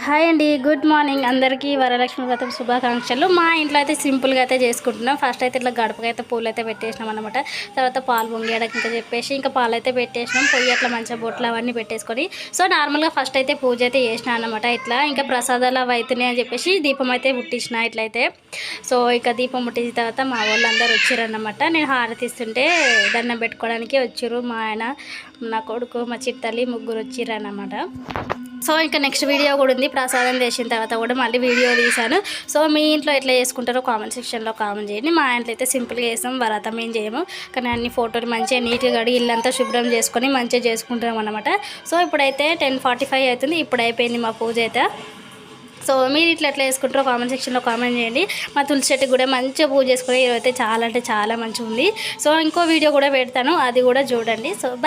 Hi అండి, good morning అందరికీ. వరలక్ష్మి వ్రతం శుభాకాంక్షలు. మా ఇంట్లో అయితే సింపుల్గా అయితే చేసుకుంటున్నాం. ఫస్ట్ అయితే ఇట్లా గడపకైతే పూలు అయితే పెట్టేసినాం అనమాట. తర్వాత పాలు పొంగేయడానికి ఇంకా చెప్పేసి ఇంకా పాలు అయితే పెట్టేసినాం. పొయ్యి అట్లా మంచిగా బొట్లు అవన్నీ పెట్టేసుకొని సో నార్మల్గా ఫస్ట్ అయితే పూజ అయితే చేసిన అనమాట. ఇట్లా ఇంకా ప్రసాదాలు అవి అవుతున్నాయి అని చెప్పేసి దీపం అయితే ముట్టించిన ఇట్లయితే. సో ఇక దీపం ముట్టించిన తర్వాత మా వాళ్ళందరూ వచ్చారన్నమాట. నేను హారతి ఇస్తుంటే దండం పెట్టుకోవడానికి వచ్చారు. మా ఆయన, నా కొడుకు, మా చిట్టల్లి ముగ్గురు వచ్చిర్రన్నమాట. సో ఇంకా నెక్స్ట్ వీడియో కూడా ఉంది. ప్రసాదం చేసిన తర్వాత కూడా మళ్ళీ వీడియో తీశాను. సో మీ ఇంట్లో ఎట్లా చేసుకుంటారో కామెంట్ సెక్షన్లో కామెంట్ చేయండి. మా ఇంట్లో అయితే సింపుల్గా చేస్తాం, వ్రతం ఏం చేయము. కానీ అన్ని ఫోటోలు మంచిగా నీట్గా కడిగి ఇల్లంతా శుభ్రం చేసుకొని మంచిగా చేసుకుంటాం అనమాట. సో ఇప్పుడైతే 10:45 అవుతుంది. ఇప్పుడు అయిపోయింది మా పూజ అయితే. సో మీరు ఇట్లా ఎట్లా చేసుకుంటారో కామెంట్ సెక్షన్లో కామెంట్ చేయండి. మా తులసి చెట్టుకి కూడా మంచిగా పూజ చేసుకుని ఈరోజైతే చాలా అంటే చాలా మంచిగా ఉంది. సో ఇంకో వీడియో కూడా పెడతాను, అది కూడా చూడండి. సో